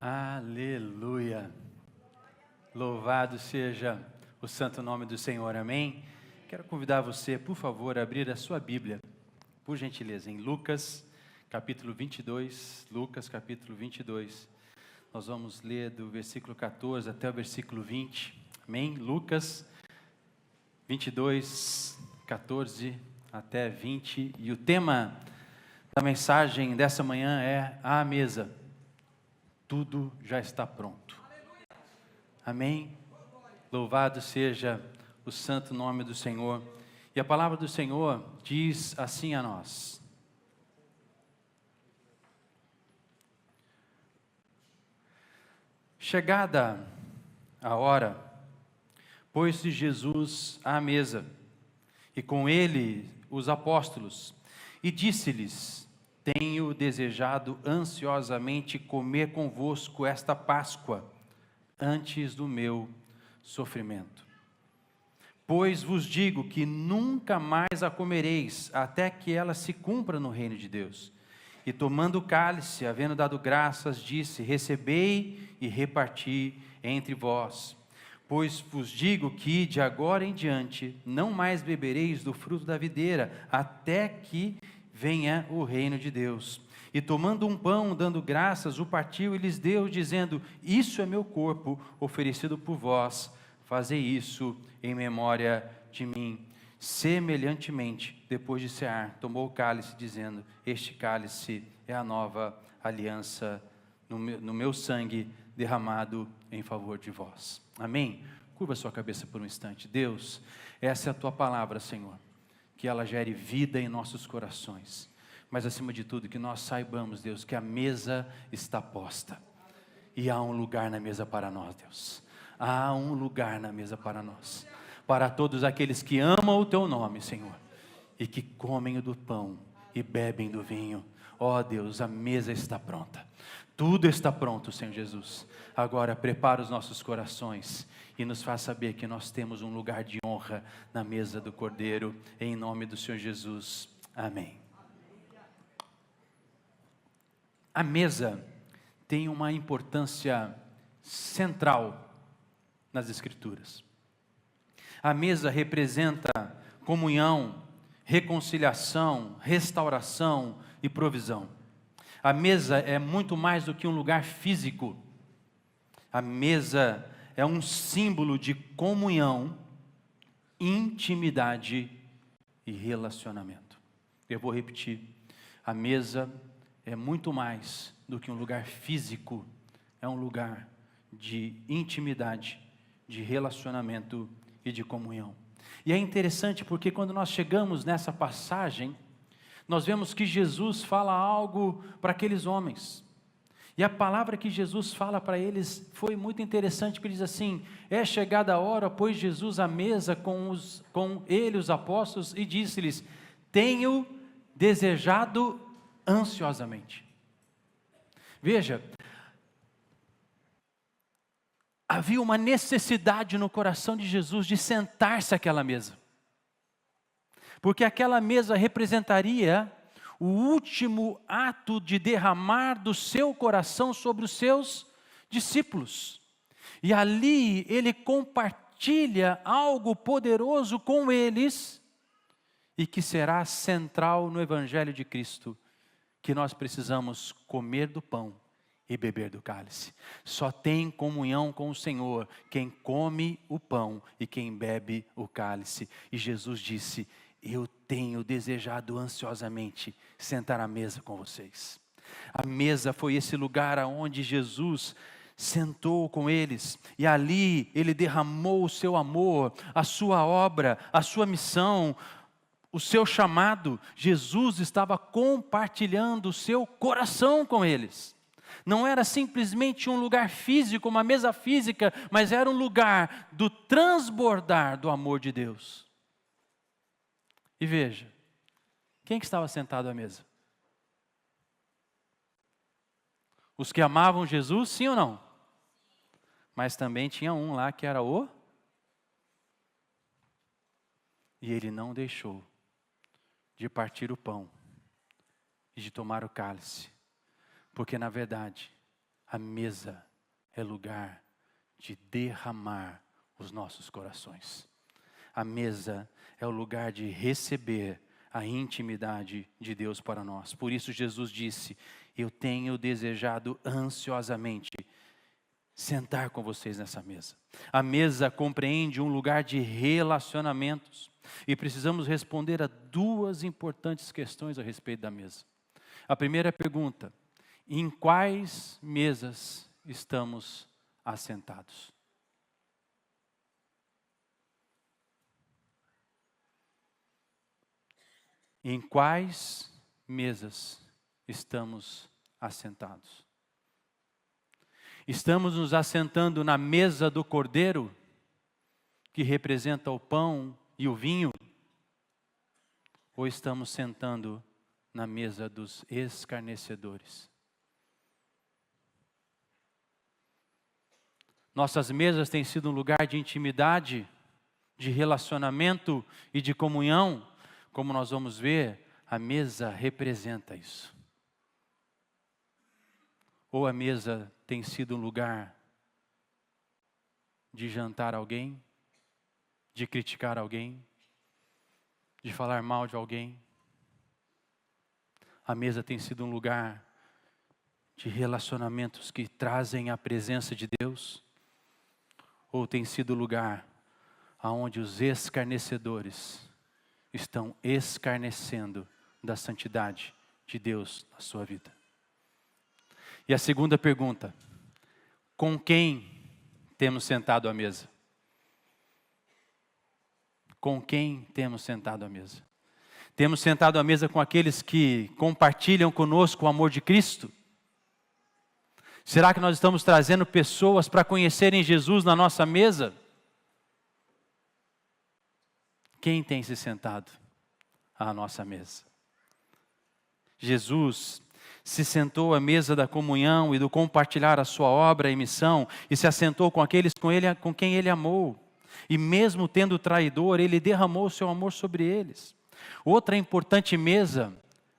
Aleluia! Louvado seja o santo nome do Senhor, amém? Quero convidar você, por favor, a abrir a sua Bíblia, por gentileza, em Lucas, capítulo 22, Lucas, capítulo 22. Nós vamos ler do versículo 14 até o versículo 20, amém? Lucas 22, 14 até 20, e o tema da mensagem dessa manhã é a mesa. Tudo já está pronto. Amém? Louvado seja o santo nome do Senhor. E a palavra do Senhor diz assim a nós: chegada a hora, pôs-se Jesus à mesa, e com ele os apóstolos, e disse-lhes: tenho desejado ansiosamente comer convosco esta Páscoa, antes do meu sofrimento. Pois vos digo que nunca mais a comereis, até que ela se cumpra no reino de Deus. E tomando o cálice, havendo dado graças, disse: recebei e reparti entre vós. Pois vos digo que de agora em diante não mais bebereis do fruto da videira, até que venha o reino de Deus. E tomando um pão, dando graças, o partiu e lhes deu, dizendo: isso é meu corpo, oferecido por vós, fazei isso em memória de mim. Semelhantemente, depois de cear, tomou o cálice, dizendo: este cálice é a nova aliança no meu sangue, derramado em favor de vós. Amém? Curva sua cabeça por um instante. Deus, essa é a tua palavra, Senhor, que ela gere vida em nossos corações, mas acima de tudo que nós saibamos, Deus, que a mesa está posta, e há um lugar na mesa para nós, Deus. Há um lugar na mesa para nós, para todos aqueles que amam o teu nome, Senhor, e que comem do pão e bebem do vinho. Ó Deus, a mesa está pronta, tudo está pronto, Senhor Jesus. Agora prepara os nossos corações e nos faz saber que nós temos um lugar de honra na mesa do Cordeiro, em nome do Senhor Jesus, amém. A mesa tem uma importância central nas Escrituras. A mesa representa comunhão, reconciliação, restauração e provisão. A mesa é muito mais do que um lugar físico. A mesa é um símbolo de comunhão, intimidade e relacionamento. Eu vou repetir. A mesa é muito mais do que um lugar físico. É um lugar de intimidade, de relacionamento e de comunhão. E é interessante porque quando nós chegamos nessa passagem, nós vemos que Jesus fala algo para aqueles homens. E a palavra que Jesus fala para eles foi muito interessante, porque ele diz assim: é chegada a hora, pôs Jesus à mesa com ele, os apóstolos, e disse-lhes: tenho desejado ansiosamente. Veja, havia uma necessidade no coração de Jesus de sentar-se àquela mesa, porque aquela mesa representaria o último ato de derramar do seu coração sobre os seus discípulos, e ali ele compartilha algo poderoso com eles, e que será central no Evangelho de Cristo, que nós precisamos comer do pão e beber do cálice. Só tem comunhão com o Senhor quem come o pão e quem bebe o cálice. E Jesus disse: eu tenho desejado ansiosamente sentar à mesa com vocês. A mesa foi esse lugar aonde Jesus sentou com eles, e ali ele derramou o seu amor, a sua obra, a sua missão, o seu chamado. Jesus estava compartilhando o seu coração com eles. Não era simplesmente um lugar físico, uma mesa física, mas era um lugar do transbordar do amor de Deus. E veja, quem que estava sentado à mesa? Os que amavam Jesus, sim ou não? Mas também tinha um lá que era o... E ele não deixou de partir o pão e de tomar o cálice, porque na verdade a mesa é lugar de derramar os nossos corações. A mesa é o lugar de receber a intimidade de Deus para nós. Por isso Jesus disse: eu tenho desejado ansiosamente sentar com vocês nessa mesa. A mesa compreende um lugar de relacionamentos. E precisamos responder a duas importantes questões a respeito da mesa. A primeira pergunta: em quais mesas estamos assentados? Em quais mesas estamos assentados? Estamos nos assentando na mesa do Cordeiro, que representa o pão e o vinho? Ou estamos sentando na mesa dos escarnecedores? Nossas mesas têm sido um lugar de intimidade, de relacionamento e de comunhão. Como nós vamos ver, a mesa representa isso. Ou a mesa tem sido um lugar de jantar alguém, de criticar alguém, de falar mal de alguém. A mesa tem sido um lugar de relacionamentos que trazem a presença de Deus. Ou tem sido lugar aonde os escarnecedores estão escarnecendo da santidade de Deus na sua vida. E a segunda pergunta: com quem temos sentado à mesa? Com quem temos sentado à mesa? Temos sentado à mesa com aqueles que compartilham conosco o amor de Cristo? Será que nós estamos trazendo pessoas para conhecerem Jesus na nossa mesa? Quem tem se sentado à nossa mesa? Jesus se sentou à mesa da comunhão e do compartilhar a sua obra e missão, e se assentou com aqueles com quem ele amou. E mesmo tendo traidor, ele derramou o seu amor sobre eles. Outra importante mesa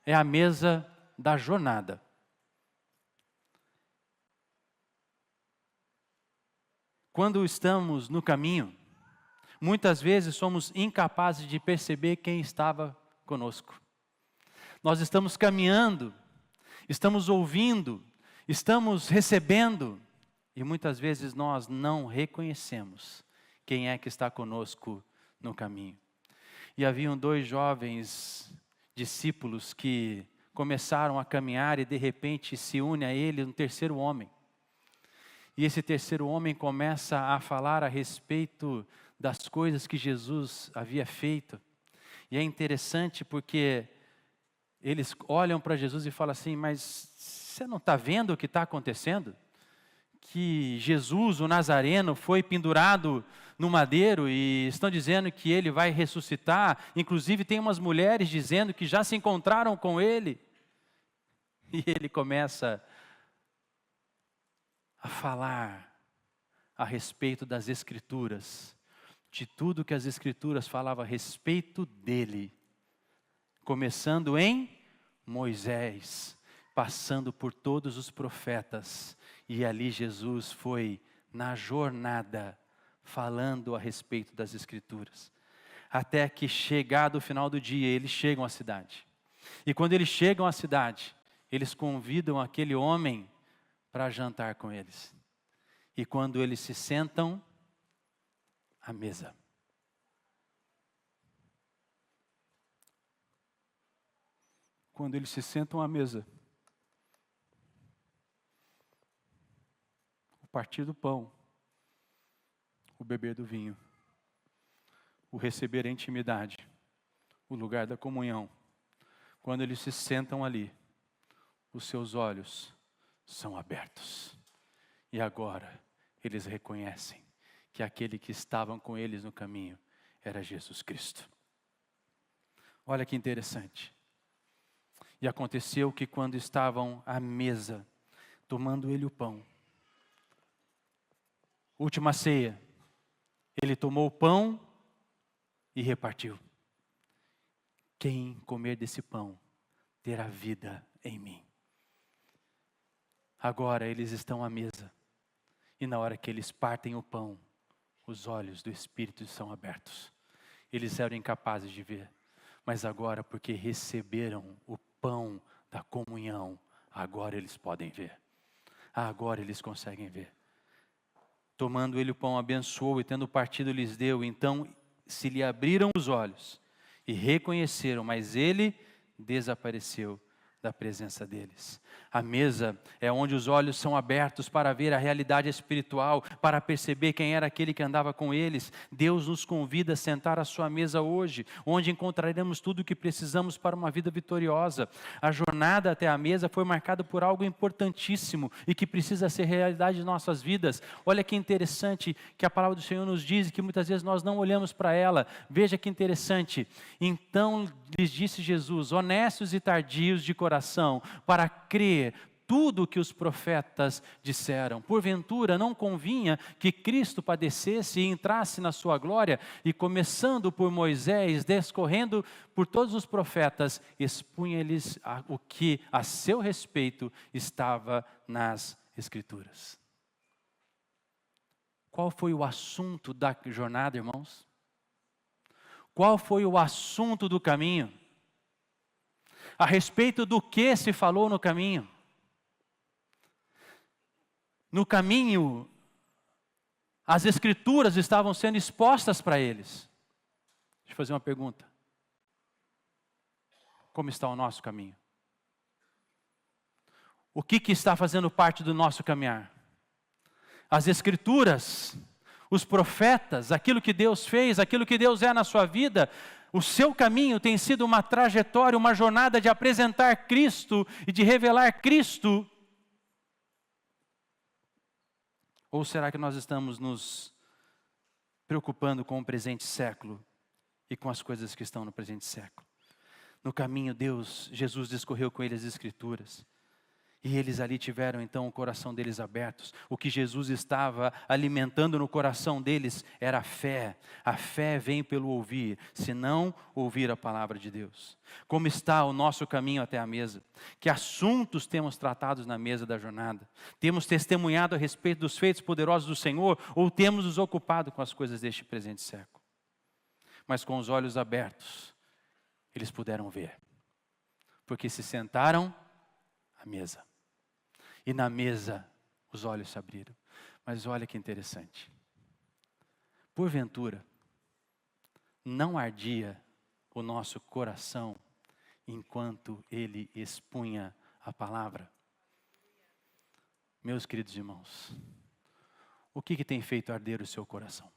é a mesa da jornada. Quando estamos no caminho, muitas vezes somos incapazes de perceber quem estava conosco. Nós estamos caminhando, estamos ouvindo, estamos recebendo, e muitas vezes nós não reconhecemos quem é que está conosco no caminho. E haviam 2 jovens discípulos que começaram a caminhar e de repente se une a ele um terceiro homem. E esse terceiro homem começa a falar a respeito das coisas que Jesus havia feito. E é interessante porque eles olham para Jesus e falam assim: mas você não está vendo o que está acontecendo? Que Jesus, o Nazareno, foi pendurado no madeiro e estão dizendo que ele vai ressuscitar. Inclusive tem umas mulheres dizendo que já se encontraram com ele. E ele começa a falar a respeito das Escrituras, de tudo que as Escrituras falavam a respeito dele, começando em Moisés, passando por todos os profetas, e ali Jesus foi na jornada, falando a respeito das Escrituras, até que chegado o final do dia, eles chegam à cidade, e quando eles chegam à cidade, eles convidam aquele homem para jantar com eles. E quando eles se sentam à mesa, o partir do pão, o beber do vinho, o receber a intimidade, o lugar da comunhão, quando eles se sentam ali, os seus olhos são abertos. E agora eles reconhecem que aquele que estavam com eles no caminho era Jesus Cristo. Olha que interessante. E aconteceu que quando estavam à mesa, tomando ele o pão, última ceia, ele tomou o pão e repartiu. Quem comer desse pão ter a vida em mim. Agora eles estão à mesa. E na hora que eles partem o pão, os olhos do Espírito são abertos. Eles eram incapazes de ver. Mas agora, porque receberam o pão da comunhão, agora eles podem ver. Agora eles conseguem ver. Tomando ele o pão, abençoou e tendo partido lhes deu. Então se lhe abriram os olhos e reconheceram, mas ele desapareceu da presença deles. A mesa é onde os olhos são abertos para ver a realidade espiritual, para perceber quem era aquele que andava com eles. Deus nos convida a sentar à sua mesa hoje, onde encontraremos tudo o que precisamos para uma vida vitoriosa. A jornada até a mesa foi marcada por algo importantíssimo e que precisa ser realidade de nossas vidas. Olha que interessante que a palavra do Senhor nos diz, que muitas vezes nós não olhamos para ela. Veja que interessante. Então lhes disse Jesus, honestos e tardios de coração, para crer tudo o que os profetas disseram. Porventura não convinha que Cristo padecesse e entrasse na sua glória, e começando por Moisés, descorrendo por todos os profetas, expunha-lhes o que a seu respeito estava nas Escrituras. Qual foi o assunto da jornada, irmãos? Qual foi o assunto do caminho? A respeito do que se falou no caminho? No caminho, as Escrituras estavam sendo expostas para eles. Deixa eu fazer uma pergunta. Como está o nosso caminho? O que está fazendo parte do nosso caminhar? As Escrituras, os profetas, aquilo que Deus fez, aquilo que Deus é na sua vida. O seu caminho tem sido uma trajetória, uma jornada de apresentar Cristo e de revelar Cristo. Ou será que nós estamos nos preocupando com o presente século e com as coisas que estão no presente século? No caminho, Jesus discorreu com eles as Escrituras. E eles ali tiveram então o coração deles abertos. O que Jesus estava alimentando no coração deles era a fé. A fé vem pelo ouvir, se não ouvir a palavra de Deus. Como está o nosso caminho até a mesa? Que assuntos temos tratados na mesa da jornada? Temos testemunhado a respeito dos feitos poderosos do Senhor? Ou temos nos ocupado com as coisas deste presente século? Mas com os olhos abertos, eles puderam ver. Porque se sentaram à mesa. E na mesa os olhos se abriram. Mas olha que interessante. Porventura, não ardia o nosso coração enquanto ele expunha a palavra? Meus queridos irmãos, o que tem feito arder o seu coração?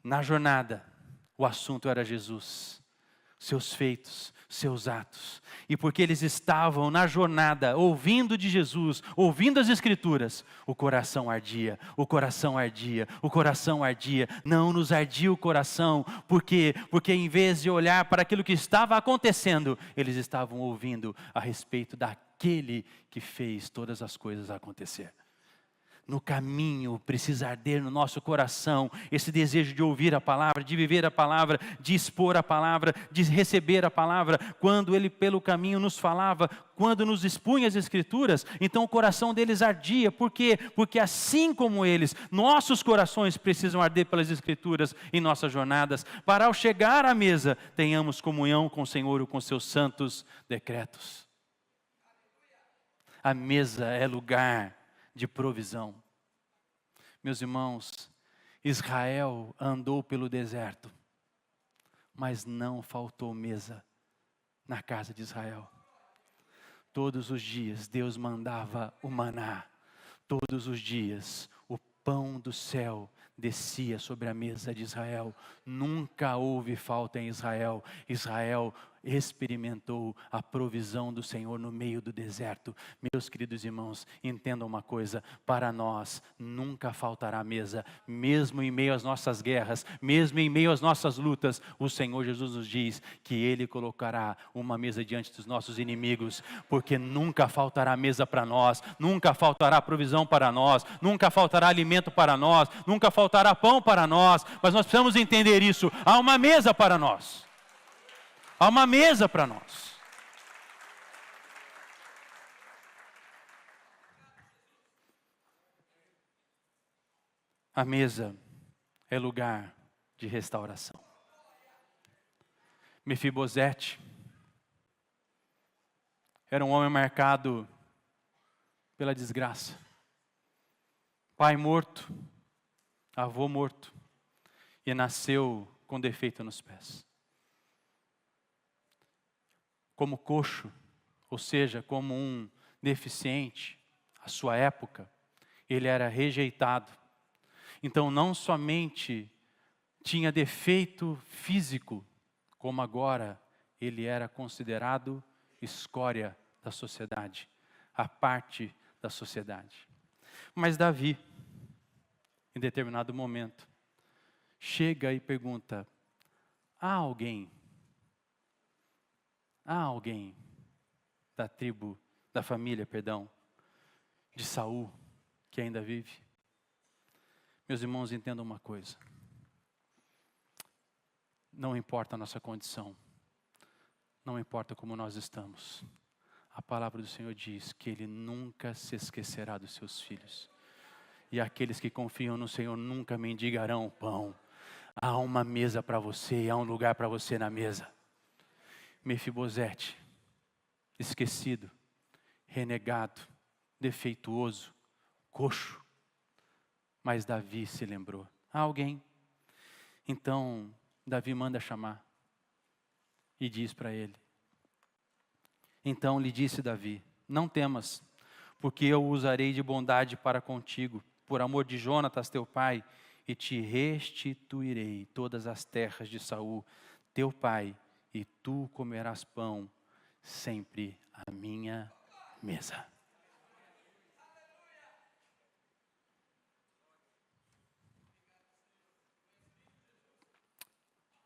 Na jornada, o assunto era Jesus. Seus feitos, seus atos. E porque eles estavam na jornada, ouvindo de Jesus, ouvindo as Escrituras, o coração ardia, o coração ardia, o coração ardia. Não nos ardia o coração, porque em vez de olhar para aquilo que estava acontecendo, eles estavam ouvindo a respeito daquele que fez todas as coisas acontecer. No caminho precisa arder no nosso coração esse desejo de ouvir a palavra, de viver a palavra, de expor a palavra, de receber a palavra. Quando ele pelo caminho nos falava, quando nos expunha as Escrituras, então o coração deles ardia. Por quê? Porque assim como eles, nossos corações precisam arder pelas Escrituras em nossas jornadas, para ao chegar à mesa, tenhamos comunhão com o Senhor e com seus santos decretos. A mesa é lugar de provisão. Meus irmãos, Israel andou pelo deserto, mas não faltou mesa na casa de Israel. Todos os dias Deus mandava o maná, todos os dias o pão do céu descia sobre a mesa de Israel. Nunca houve falta em Israel. Israel experimentou a provisão do Senhor no meio do deserto. Meus queridos irmãos, entendam uma coisa, para nós nunca faltará mesa, mesmo em meio às nossas guerras, mesmo em meio às nossas lutas. O Senhor Jesus nos diz que Ele colocará uma mesa diante dos nossos inimigos, porque nunca faltará mesa para nós, nunca faltará provisão para nós, nunca faltará alimento para nós, nunca faltará pão para nós, mas nós precisamos entender isso, há uma mesa para nós. Há uma mesa para nós. A mesa é lugar de restauração. Mefibosete era um homem marcado pela desgraça. Pai morto, avô morto, e nasceu com defeito nos pés. Como coxo, ou seja, como um deficiente, à sua época, ele era rejeitado. Então, não somente tinha defeito físico, como agora ele era considerado escória da sociedade, a parte da sociedade. Mas Davi, em determinado momento, chega e pergunta: há alguém da tribo, da família, de Saul, que ainda vive? Meus irmãos, entendam uma coisa. Não importa a nossa condição. Não importa como nós estamos. A palavra do Senhor diz que Ele nunca se esquecerá dos seus filhos. E aqueles que confiam no Senhor nunca mendigarão o pão. Há uma mesa para você, há um lugar para você na mesa. Mefibosete, esquecido, renegado, defeituoso, coxo. Mas Davi se lembrou. Há alguém. Então, Davi manda chamar. E diz para ele. Então lhe disse Davi: não temas, porque eu usarei de bondade para contigo, por amor de Jonatas teu pai, e te restituirei todas as terras de Saul, teu pai, e tu comerás pão sempre à minha mesa.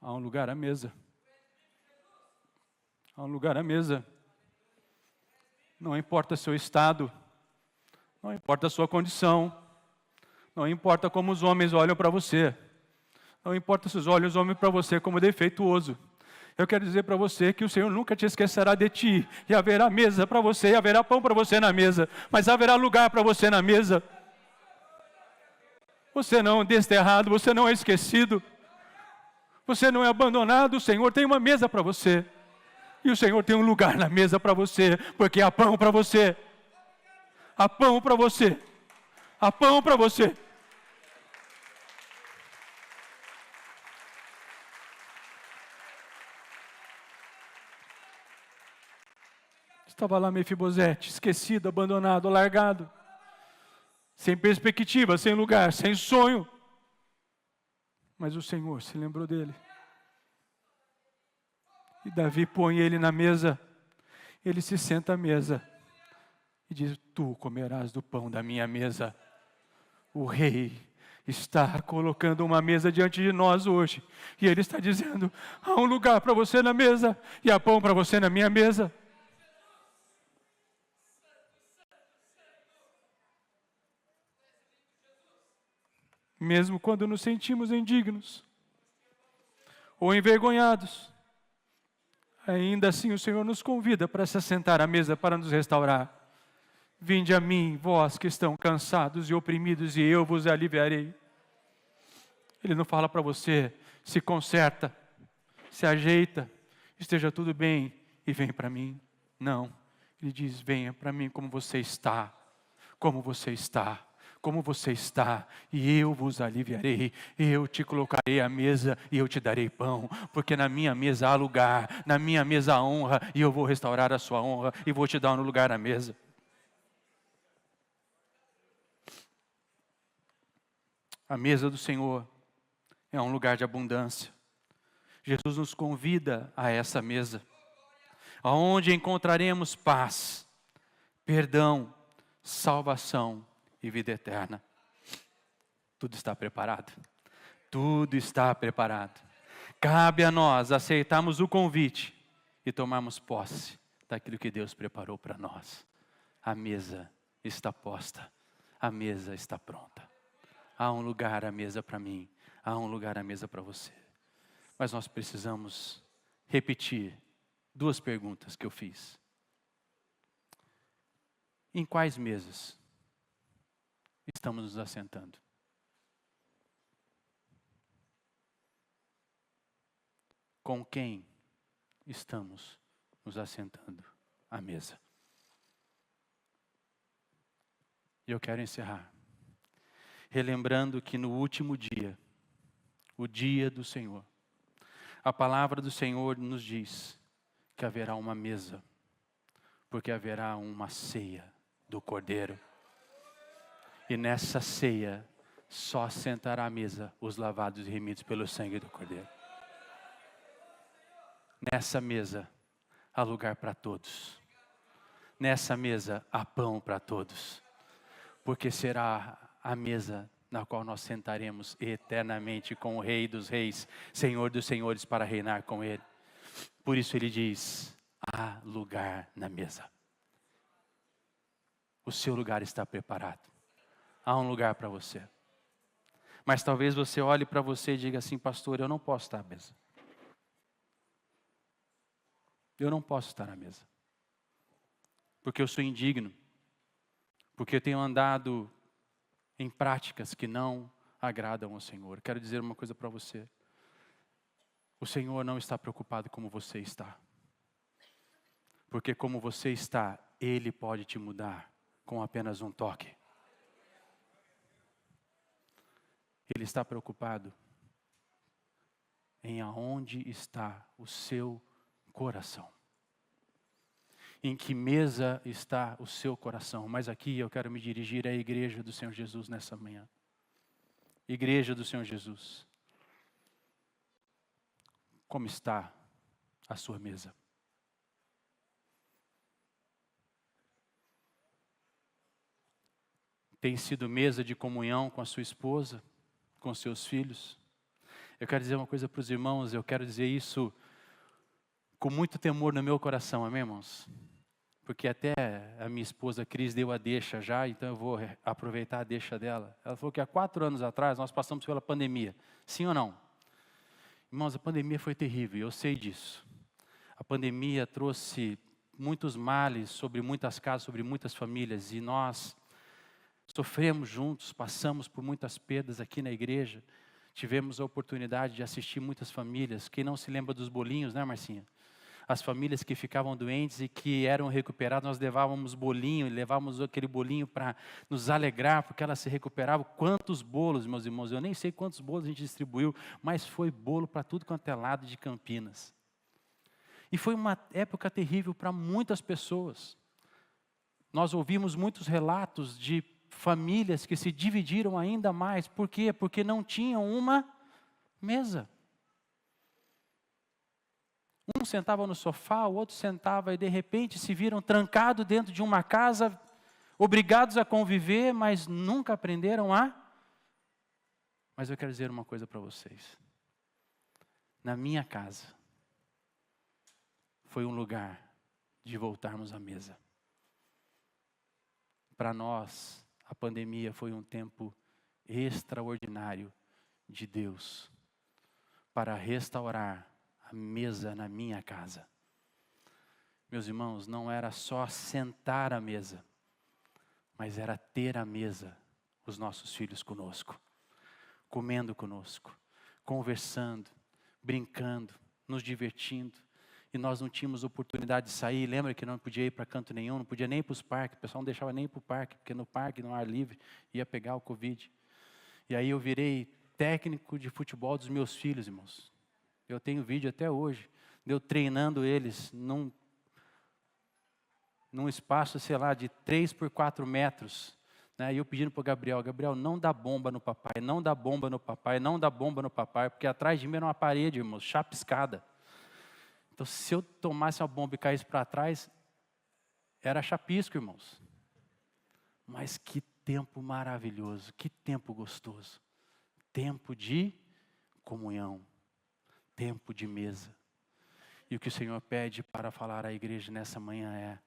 Há um lugar à mesa. Há um lugar à mesa. Não importa seu estado, não importa a sua condição, não importa como os homens olham para você, não importa se os olhos olham para você como defeituoso. Eu quero dizer para você que o Senhor nunca te esquecerá de ti, e haverá mesa para você, e haverá pão para você na mesa, mas haverá lugar para você na mesa. Você não é desterrado, você não é esquecido, você não é abandonado. O Senhor tem uma mesa para você. E o Senhor tem um lugar na mesa para você, porque há pão para você. Há pão para você. Há pão para você. Estava lá Mefibosete, esquecido, abandonado, largado, sem perspectiva, sem lugar, sem sonho. Mas o Senhor se lembrou dele. E Davi põe ele na mesa. Ele se senta à mesa e diz: tu comerás do pão da minha mesa. O rei está colocando uma mesa diante de nós hoje. E ele está dizendo: há um lugar para você na mesa, e há pão para você na minha mesa. Mesmo quando nos sentimos indignos ou envergonhados, ainda assim o Senhor nos convida para se assentar à mesa para nos restaurar. Vinde a mim, vós que estão cansados e oprimidos, e eu vos aliviarei. Ele não fala para você: se conserta, se ajeita, esteja tudo bem e vem para mim. Não, ele diz: venha para mim como você está, como você está. Como você está, e eu vos aliviarei, eu te colocarei à mesa e eu te darei pão, porque na minha mesa há lugar, na minha mesa há honra, e eu vou restaurar a sua honra e vou te dar um lugar à mesa. A mesa do Senhor é um lugar de abundância. Jesus nos convida a essa mesa, aonde encontraremos paz, perdão, salvação e vida eterna. Tudo está preparado. Tudo está preparado. Cabe a nós aceitarmos o convite e tomarmos posse daquilo que Deus preparou para nós. A mesa está posta. A mesa está pronta. Há um lugar à mesa para mim. Há um lugar à mesa para você. Mas nós precisamos repetir 2 perguntas que eu fiz. Em quais mesas estamos nos assentando? Com quem estamos nos assentando à mesa? E eu quero encerrar relembrando que no último dia, o dia do Senhor, a palavra do Senhor nos diz que haverá uma mesa, porque haverá uma ceia do Cordeiro. E nessa ceia só sentará à mesa os lavados e remidos pelo sangue do Cordeiro. Nessa mesa há lugar para todos. Nessa mesa há pão para todos. Porque será a mesa na qual nós sentaremos eternamente com o Rei dos Reis, Senhor dos Senhores, para reinar com Ele. Por isso Ele diz, há lugar na mesa. O seu lugar está preparado. Há um lugar para você. Mas talvez você olhe para você e diga assim, pastor, eu não posso estar à mesa. Eu não posso estar à mesa. Porque eu sou indigno. Porque eu tenho andado em práticas que não agradam ao Senhor. Quero dizer uma coisa para você. O Senhor não está preocupado como você está. Porque como você está, Ele pode te mudar com apenas um toque. Ele está preocupado em aonde está o seu coração. Em que mesa está o seu coração? Mas aqui eu quero me dirigir à igreja do Senhor Jesus nessa manhã. Igreja do Senhor Jesus. Como está a sua mesa? Tem sido mesa de comunhão com a sua esposa, com seus filhos? Eu quero dizer uma coisa para os irmãos, eu quero dizer isso com muito temor no meu coração, amém, irmãos? Porque até a minha esposa Cris deu a deixa já, então eu vou aproveitar a deixa dela. Ela falou que há 4 anos atrás nós passamos pela pandemia. Sim ou não? Irmãos, a pandemia foi terrível, eu sei disso. A pandemia trouxe muitos males sobre muitas casas, sobre muitas famílias, e nós sofremos juntos, passamos por muitas perdas aqui na igreja. Tivemos a oportunidade de assistir muitas famílias. Quem não se lembra dos bolinhos, né, Marcinha? As famílias que ficavam doentes e que eram recuperadas, nós levávamos bolinho, e levávamos aquele bolinho para nos alegrar, porque elas se recuperavam. Quantos bolos, meus irmãos, eu nem sei quantos bolos a gente distribuiu, mas foi bolo para tudo quanto é lado de Campinas. E foi uma época terrível para muitas pessoas. Nós ouvimos muitos relatos de famílias que se dividiram ainda mais. Por quê? Porque não tinham uma mesa. Um sentava no sofá, o outro sentava e de repente se viram trancados dentro de uma casa, obrigados a conviver, mas nunca aprenderam a... Mas eu quero dizer uma coisa para vocês. Na minha casa, foi um lugar de voltarmos à mesa. Para nós, a pandemia foi um tempo extraordinário de Deus para restaurar a mesa na minha casa. Meus irmãos, não era só sentar à mesa, mas era ter à mesa os nossos filhos conosco, comendo conosco, conversando, brincando, nos divertindo. E nós não tínhamos oportunidade de sair. Lembra que não podia ir para canto nenhum, não podia nem ir para os parques. O pessoal não deixava nem ir para o parque, porque no parque, no ar livre, ia pegar o Covid. E aí eu virei técnico de futebol dos meus filhos, irmãos. Eu tenho vídeo até hoje, de eu treinando eles num espaço, sei lá, de 3 por 4 metros. Né? E eu pedindo para o Gabriel, não dá bomba no papai, não dá bomba no papai, não dá bomba no papai, porque atrás de mim era uma parede, irmãos, chapiscada. Então, se eu tomasse uma bomba e caísse para trás, era chapisco, irmãos. Mas que tempo maravilhoso, que tempo gostoso. Tempo de comunhão, tempo de mesa. E o que o Senhor pede para falar à igreja nessa manhã é: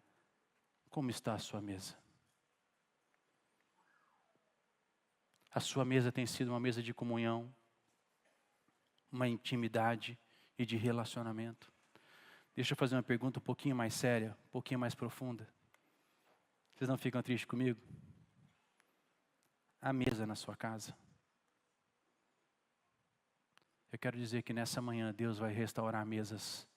como está a sua mesa? A sua mesa tem sido uma mesa de comunhão, uma intimidade e de relacionamento. Deixa eu fazer uma pergunta um pouquinho mais séria, um pouquinho mais profunda. Vocês não ficam tristes comigo? A mesa na sua casa. Eu quero dizer que nessa manhã Deus vai restaurar mesas.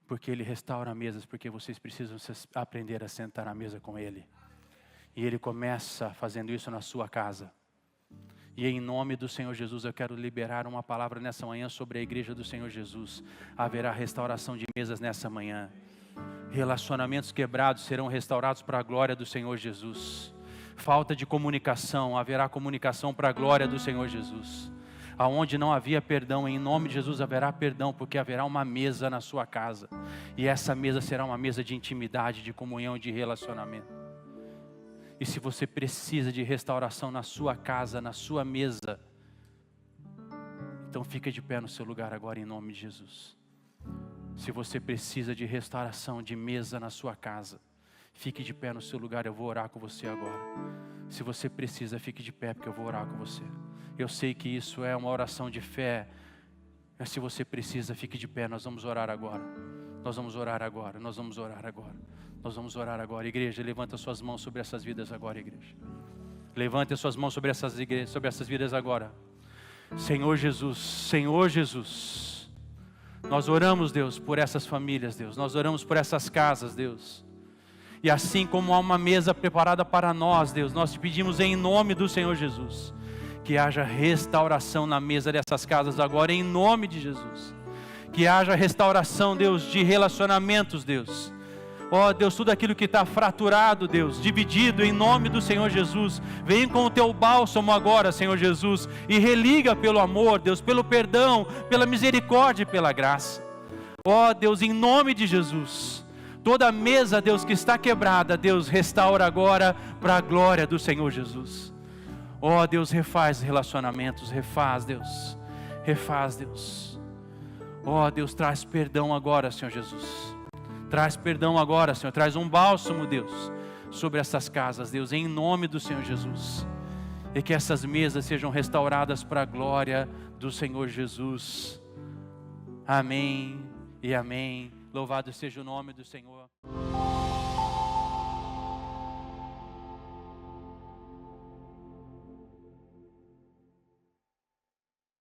Porque Ele restaura mesas, porque vocês precisam aprender a sentar à mesa com Ele. E Ele começa fazendo isso na sua casa. E em nome do Senhor Jesus, eu quero liberar uma palavra nessa manhã sobre a igreja do Senhor Jesus. Haverá restauração de mesas nessa manhã. Relacionamentos quebrados serão restaurados para a glória do Senhor Jesus. Falta de comunicação, haverá comunicação para a glória do Senhor Jesus. Aonde não havia perdão, em nome de Jesus haverá perdão, porque haverá uma mesa na sua casa. E essa mesa será uma mesa de intimidade, de comunhão, de relacionamento. E se você precisa de restauração na sua casa, na sua mesa, então fica de pé no seu lugar agora em nome de Jesus. Se você precisa de restauração de mesa na sua casa, fique de pé no seu lugar, eu vou orar com você agora. Se você precisa, fique de pé, porque eu vou orar com você. Eu sei que isso é uma oração de fé, mas se você precisa, fique de pé, nós vamos orar agora. Nós vamos orar agora, nós vamos orar agora. Nós vamos orar agora. Igreja, levanta suas mãos sobre essas vidas agora, igreja. Levante as suas mãos sobre essas vidas agora. Senhor Jesus, nós oramos, Deus, por essas famílias, Deus. Nós oramos por essas casas, Deus. E assim como há uma mesa preparada para nós, Deus, nós te pedimos em nome do Senhor Jesus, que haja restauração na mesa dessas casas agora, em nome de Jesus. Que haja restauração, Deus, de relacionamentos, Deus. Ó Deus, tudo aquilo que está fraturado, Deus, dividido, em nome do Senhor Jesus, vem com o teu bálsamo agora, Senhor Jesus, e religa pelo amor, Deus, pelo perdão, pela misericórdia e pela graça. Ó Deus, em nome de Jesus, toda a mesa, Deus, que está quebrada, Deus, restaura agora para a glória do Senhor Jesus. Ó Deus, refaz relacionamentos, refaz, Deus, ó Deus, traz perdão agora, Senhor Jesus. Traz perdão agora, Senhor. Traz um bálsamo, Deus, sobre essas casas, Deus, em nome do Senhor Jesus. E que essas mesas sejam restauradas para a glória do Senhor Jesus. Amém e amém. Louvado seja o nome do Senhor.